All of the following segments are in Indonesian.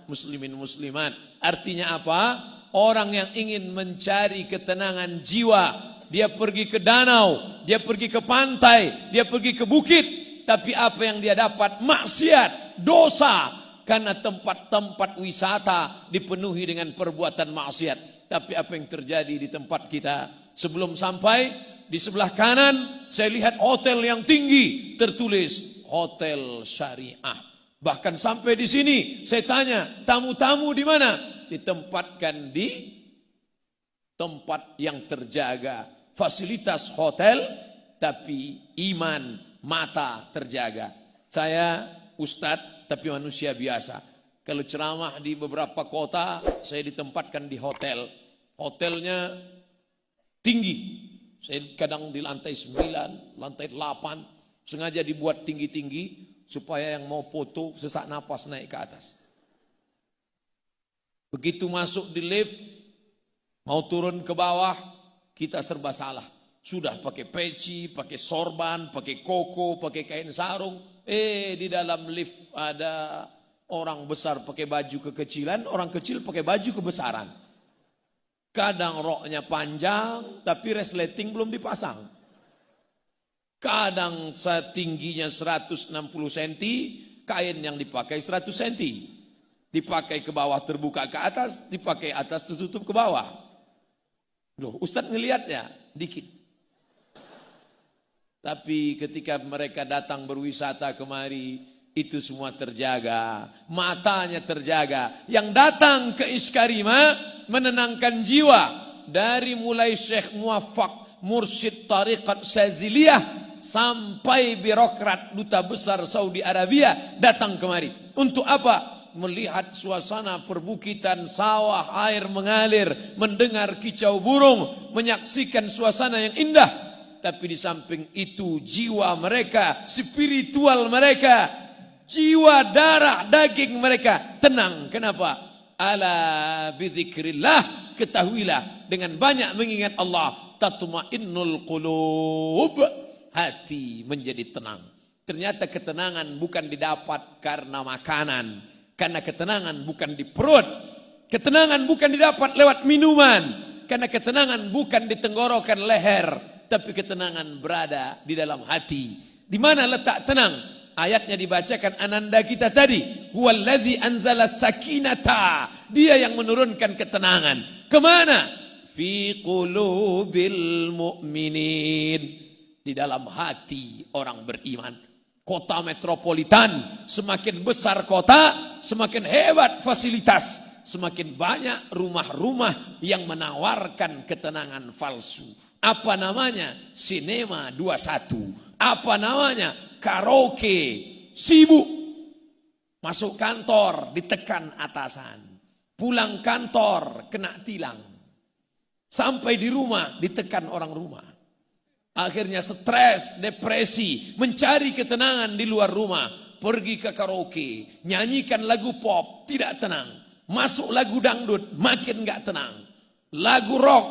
muslimin muslimat. Artinya apa? Orang yang ingin mencari ketenangan jiwa, dia pergi ke danau, dia pergi ke pantai, dia pergi ke bukit, tapi apa yang dia dapat? Maksiat, dosa, karena tempat-tempat wisata dipenuhi dengan perbuatan maksiat. Tapi apa yang terjadi di tempat kita? Sebelum sampai, di sebelah kanan saya lihat hotel yang tinggi, tertulis hotel syariah. Bahkan sampai di sini saya tanya, tamu-tamu di mana? Ditempatkan di tempat yang terjaga, fasilitas hotel, tapi iman, mata terjaga. Saya ustadz tapi manusia biasa. Kalau ceramah di beberapa kota, saya ditempatkan di hotel. Hotelnya tinggi. Saya kadang di lantai 9, lantai 8. Sengaja dibuat tinggi-tinggi supaya yang mau foto sesak napas naik ke atas. Begitu masuk di lift, mau turun ke bawah, kita serba salah. Sudah pakai peci, pakai sorban, pakai koko, pakai kain sarung. Di dalam lift ada orang besar pakai baju kekecilan, orang kecil pakai baju kebesaran. Kadang roknya panjang, tapi resleting belum dipasang. Kadang setingginya 160 cm, kain yang dipakai 100 cm. Dipakai ke bawah terbuka ke atas, dipakai atas tertutup ke bawah. Loh, Ustadz ngelihat ya, dikit. Tapi ketika mereka datang berwisata kemari, itu semua terjaga, matanya terjaga. Yang datang ke Iskarima menenangkan jiwa. Dari mulai Syekh Muwaffaq, mursyid tariqat Syaziliyah, sampai birokrat duta besar Saudi Arabia datang kemari. Untuk apa? Melihat suasana perbukitan, sawah, air mengalir, mendengar kicau burung, menyaksikan suasana yang indah. Tapi di samping itu jiwa mereka, spiritual mereka, jiwa darah daging mereka tenang. Kenapa? Ala bizikrillah, ketahuilah dengan banyak mengingat Allah, tatmainnul qulub, hati menjadi tenang. Ternyata ketenangan bukan didapat karena makanan. Karena ketenangan bukan di perut. Ketenangan bukan didapat lewat minuman. Karena ketenangan bukan di tenggorokan leher. Tapi ketenangan berada di dalam hati. Di mana letak tenang? Ayatnya dibacakan ananda kita tadi. Huwallazi anzala sakinata. Dia yang menurunkan ketenangan. Kemana? Fi qulubil mu'minin. Di dalam hati orang beriman. Kota metropolitan, semakin besar kota, semakin hebat fasilitas, semakin banyak rumah-rumah yang menawarkan ketenangan palsu. Apa namanya? Sinema 21. Apa namanya? Karaoke. Sibuk. Masuk kantor, ditekan atasan. Pulang kantor, kena tilang. Sampai di rumah, ditekan orang rumah. Akhirnya stres, depresi, mencari ketenangan di luar rumah. Pergi ke karaoke, nyanyikan lagu pop, tidak tenang. Masuk lagu dangdut, makin gak tenang. Lagu rock,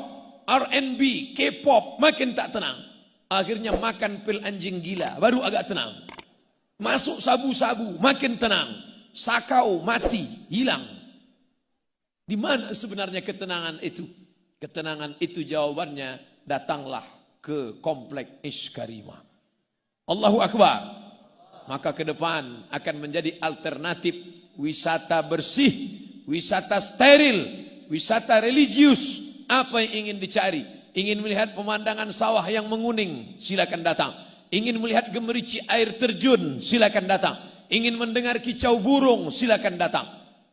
R&B, K-pop, makin tak tenang. Akhirnya makan pil anjing gila, baru agak tenang. Masuk sabu-sabu, makin tenang. Sakau, mati, hilang. Di mana sebenarnya ketenangan itu? Ketenangan itu jawabannya, datanglah ke komplek Iskarima. Allahu Akbar. Maka ke depan akan menjadi alternatif wisata bersih, wisata steril, wisata religius. Apa yang ingin dicari? Ingin melihat pemandangan sawah yang menguning, silakan datang. Ingin melihat gemerici air terjun, silakan datang. Ingin mendengar kicau burung, silakan datang.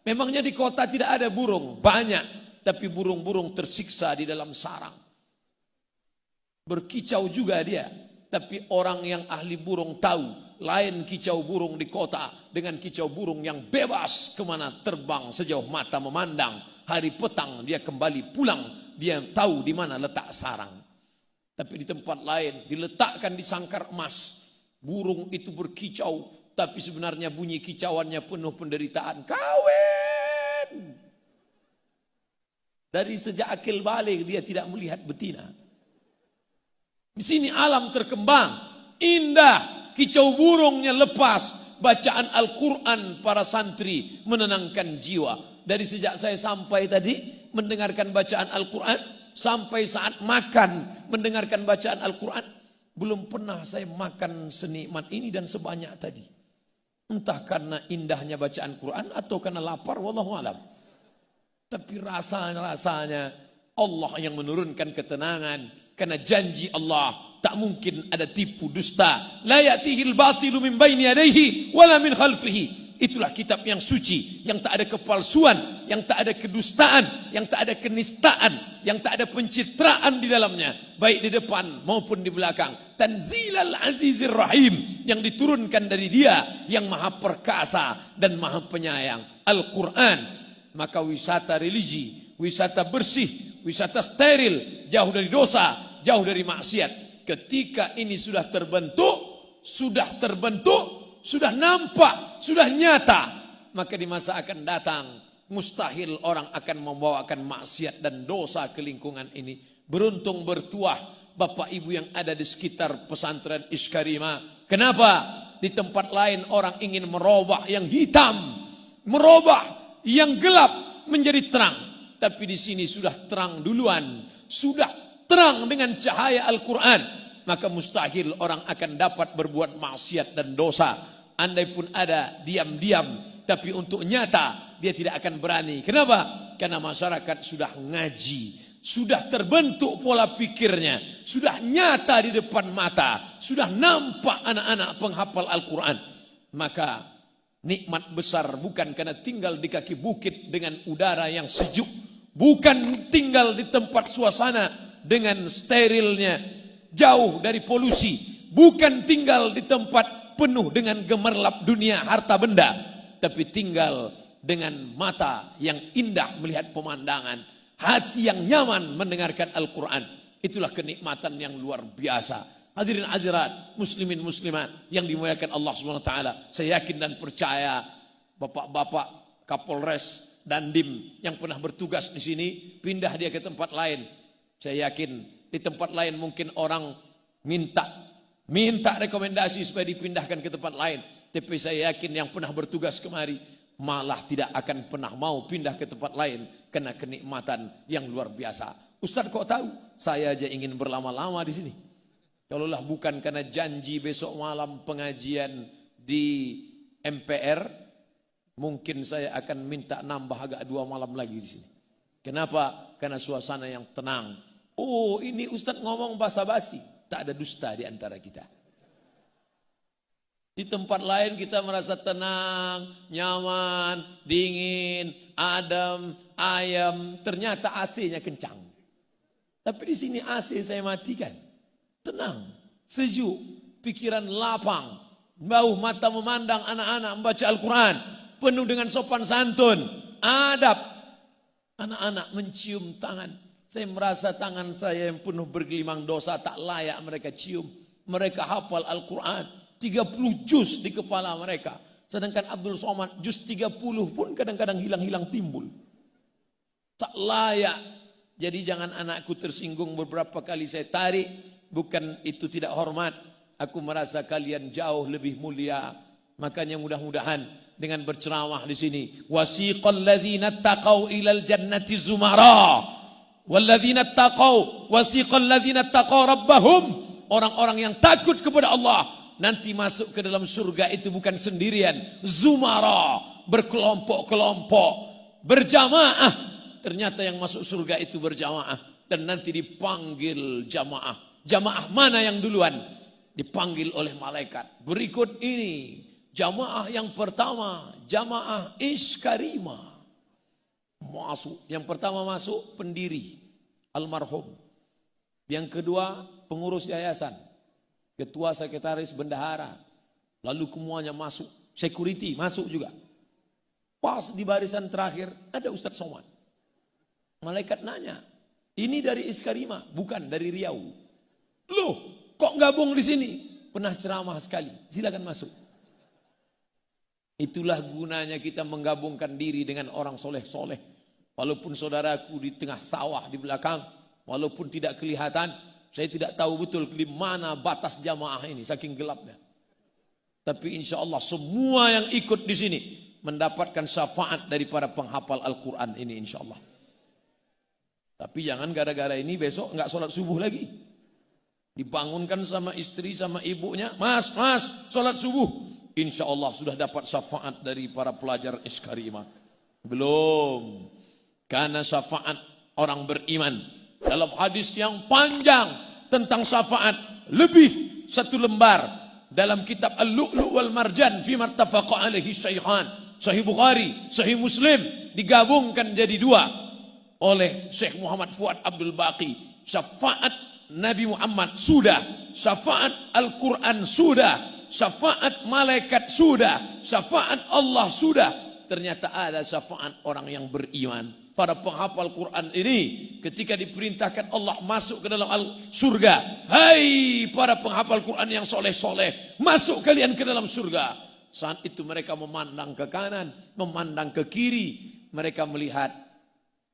Memangnya di kota tidak ada burung? Banyak, tapi burung-burung tersiksa di dalam sarang. Berkicau juga dia, tapi orang yang ahli burung tahu lain kicau burung di kota dengan kicau burung yang bebas kemana terbang sejauh mata memandang. Hari petang dia kembali pulang, dia tahu di mana letak sarang. Tapi di tempat lain diletakkan di sangkar emas, burung itu berkicau, tapi sebenarnya bunyi kicauannya penuh penderitaan. Kawin. Dari sejak akil balik dia tidak melihat betina. Di sini alam terkembang, indah, kicau burungnya lepas, bacaan Al-Quran para santri menenangkan jiwa. Dari sejak saya sampai tadi mendengarkan bacaan Al-Quran, sampai saat makan mendengarkan bacaan Al-Quran, belum pernah saya makan senikmat ini dan sebanyak tadi. Entah karena indahnya bacaan Quran atau karena lapar, wallahu alam. Tapi rasanya Allah yang menurunkan ketenangan, karena janji Allah tak mungkin ada tipu dusta. La ya'tihil batilu min baini yadayhi wala min khalfihi. Itulah kitab yang suci, yang tak ada kepalsuan, yang tak ada kedustaan, yang tak ada kenistaan, yang tak ada pencitraan di dalamnya, baik di depan maupun di belakang. Tanzilal Azizir Rahim, yang diturunkan dari Dia yang Maha Perkasa dan Maha Penyayang, Al-Quran. Maka wisata religi, wisata bersih, wisata steril, jauh dari dosa, jauh dari maksiat. Ketika ini sudah terbentuk, sudah nampak, sudah nyata, maka di masa akan datang mustahil orang akan membawakan maksiat dan dosa ke lingkungan ini. Beruntung bertuah Bapak Ibu yang ada di sekitar pesantren Iskarima. Kenapa? Di tempat lain orang ingin merubah yang hitam, merubah yang gelap menjadi terang. Tapi di sini sudah terang duluan, sudah terang dengan cahaya Al-Quran. Maka mustahil orang akan dapat berbuat maksiat dan dosa. Andai pun ada diam-diam, tapi untuk nyata dia tidak akan berani. Kenapa? Karena masyarakat sudah ngaji, sudah terbentuk pola pikirnya, sudah nyata di depan mata, sudah nampak anak-anak penghafal Al-Quran. Maka nikmat besar bukan karena tinggal di kaki bukit dengan udara yang sejuk, bukan tinggal di tempat suasana dengan sterilnya, jauh dari polusi, bukan tinggal di tempat penuh dengan gemerlap dunia harta benda, tapi tinggal dengan mata yang indah melihat pemandangan, hati yang nyaman mendengarkan Al-Quran. Itulah kenikmatan yang luar biasa. Hadirin hadirat, muslimin muslimat yang dimuliakan Allah SWT. Saya yakin dan percaya bapak-bapak Kapolres Dandim yang pernah bertugas di sini, pindah dia ke tempat lain. Saya yakin di tempat lain mungkin orang minta rekomendasi supaya dipindahkan ke tempat lain. Tapi saya yakin yang pernah bertugas kemari malah tidak akan pernah mau pindah ke tempat lain karena kenikmatan yang luar biasa. Ustaz kok tahu? Saya aja ingin berlama-lama di sini. Kalaulah bukan karena janji besok malam pengajian di MPR, mungkin saya akan minta nambah agak 2 malam lagi di sini. Kenapa? Karena suasana yang tenang. Oh, ini Ustaz ngomong basa-basi. Tak ada dusta di antara kita. Di tempat lain kita merasa tenang, nyaman, dingin, adem, ayam. Ternyata AC-nya kencang. Tapi di sini AC saya matikan. Tenang, sejuk, pikiran lapang, bau mata memandang anak-anak membaca Al-Quran, penuh dengan sopan santun, adab. Anak-anak mencium tangan. Saya merasa tangan saya yang penuh bergelimang dosa tak layak mereka cium. Mereka hafal Al-Quran, 30 juz di kepala mereka. Sedangkan Abdul Somad juz 30 pun kadang-kadang hilang-hilang timbul. Tak layak. Jadi jangan anakku tersinggung beberapa kali saya tarik. Bukan itu tidak hormat. Aku merasa kalian jauh lebih mulia. Makanya mudah-mudahan dengan berceramah di sini. Wasiqal ladzina taqaw ilal jannati zumara. Walladzina taqaw wasiqal ladzina taqaw rabbahum. Orang-orang yang takut kepada Allah nanti masuk ke dalam surga itu bukan sendirian. Zumara, berkelompok-kelompok, berjamaah. Ternyata yang masuk surga itu berjamaah. Dan nanti dipanggil jamaah. Jamaah mana yang duluan? Dipanggil oleh malaikat. Berikut ini jamaah yang pertama, jamaah Iskarima. Masuk. Yang pertama masuk pendiri, almarhum. Yang kedua pengurus yayasan, ketua, sekretaris, bendahara. Lalu semuanya masuk. Security masuk juga. Pas di barisan terakhir ada Ustadz Somad. Malaikat nanya, ini dari Iskarima, bukan dari Riau. Loh, kok gabung di sini? Pernah ceramah sekali. Silakan masuk. Itulah gunanya kita menggabungkan diri dengan orang soleh-soleh. Walaupun saudaraku di tengah sawah di belakang, walaupun tidak kelihatan, saya tidak tahu betul di mana batas jamaah ini, saking gelapnya. Tapi insya Allah semua yang ikut di sini mendapatkan syafaat dari para penghafal Al-Quran ini insya Allah. Tapi jangan gara-gara ini besok nggak sholat subuh lagi. Dibangunkan sama istri sama ibunya, mas, sholat subuh. Insya Allah sudah dapat syafaat dari para pelajar Iskarimah. Belum. Karena syafaat orang beriman. Dalam hadis yang panjang tentang syafaat, lebih satu lembar. Dalam kitab Al-Lu'lu' wal Marjan fi martafaqa alaihi syaikhan, Sahih Bukhari, Sahih Muslim, digabungkan jadi dua oleh Syekh Muhammad Fuad Abdul Baqi. Syafaat Nabi Muhammad sudah, syafaat Al-Quran sudah, syafaat malaikat sudah, syafaat Allah sudah. Ternyata ada syafaat orang yang beriman. Para penghafal Quran ini ketika diperintahkan Allah masuk ke dalam surga. Hai para penghafal Quran yang soleh-soleh, masuk kalian ke dalam surga. Saat itu mereka memandang ke kanan, memandang ke kiri. Mereka melihat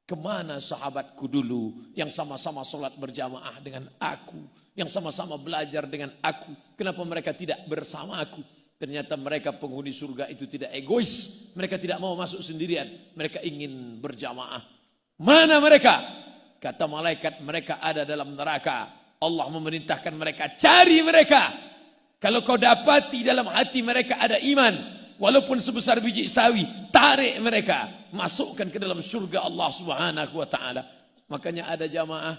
kemana sahabatku dulu yang sama-sama sholat berjamaah dengan aku, yang sama-sama belajar dengan aku. Kenapa mereka tidak bersama aku? Ternyata mereka penghuni surga itu tidak egois. Mereka tidak mau masuk sendirian. Mereka ingin berjamaah. Mana mereka? Kata malaikat, mereka ada dalam neraka. Allah memerintahkan mereka, cari mereka. Kalau kau dapati dalam hati mereka ada iman, walaupun sebesar biji sawi, tarik mereka. Masukkan ke dalam surga Allah Subhanahu wa ta'ala. Makanya ada jamaah.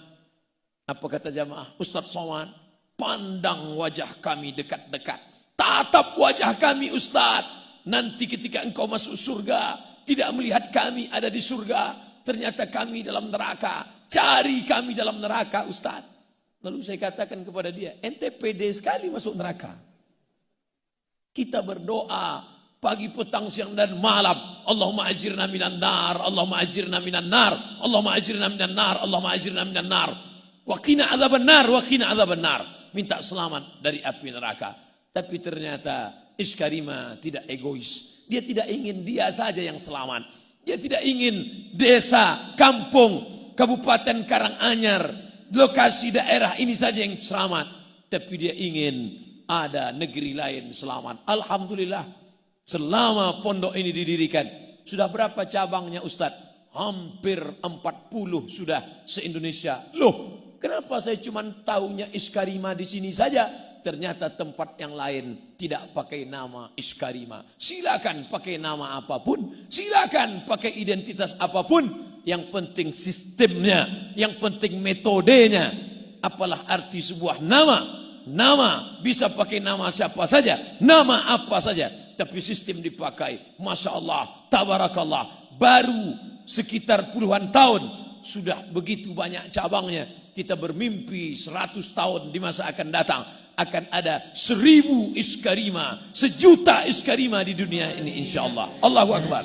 Apa kata jamaah? Ustaz Somad, pandang wajah kami dekat-dekat. Tatap wajah kami Ustaz. Nanti ketika engkau masuk surga, tidak melihat kami ada di surga. Ternyata kami dalam neraka. Cari kami dalam neraka Ustaz. Lalu saya katakan kepada dia, ente pede sekali masuk neraka. Kita berdoa pagi, petang, siang dan malam. Allahumma ajirna minan nar, Allahumma ajirna minan nar, Allahumma ajirna minan nar, Allahumma ajirna minan nar. Wa qina adzaban nar, wa qina adzaban nar. Minta selamat dari api neraka. Tapi ternyata Iskarimah tidak egois. Dia tidak ingin dia saja yang selamat. Dia tidak ingin desa, kampung, kabupaten Karanganyar, lokasi daerah ini saja yang selamat. Tapi dia ingin ada negeri lain selamat. Alhamdulillah, selama pondok ini didirikan, sudah berapa cabangnya Ustadz? Hampir 40 sudah se-Indonesia. Loh, kenapa saya cuma tahunya Iskarimah di sini saja? Ternyata tempat yang lain tidak pakai nama Iskarimah. Silakan pakai nama apapun, silakan pakai identitas apapun. Yang penting sistemnya, yang penting metodenya. Apalah arti sebuah nama? Nama bisa pakai nama siapa saja, nama apa saja. Tapi sistem dipakai, Masya Allah, Tabarakallah. Baru sekitar puluhan tahun sudah begitu banyak cabangnya. Kita bermimpi 100 tahun di masa akan datang akan ada 1000 Iskarimah, 1 juta Iskarimah di dunia ini insya Allah. Allahu Akbar.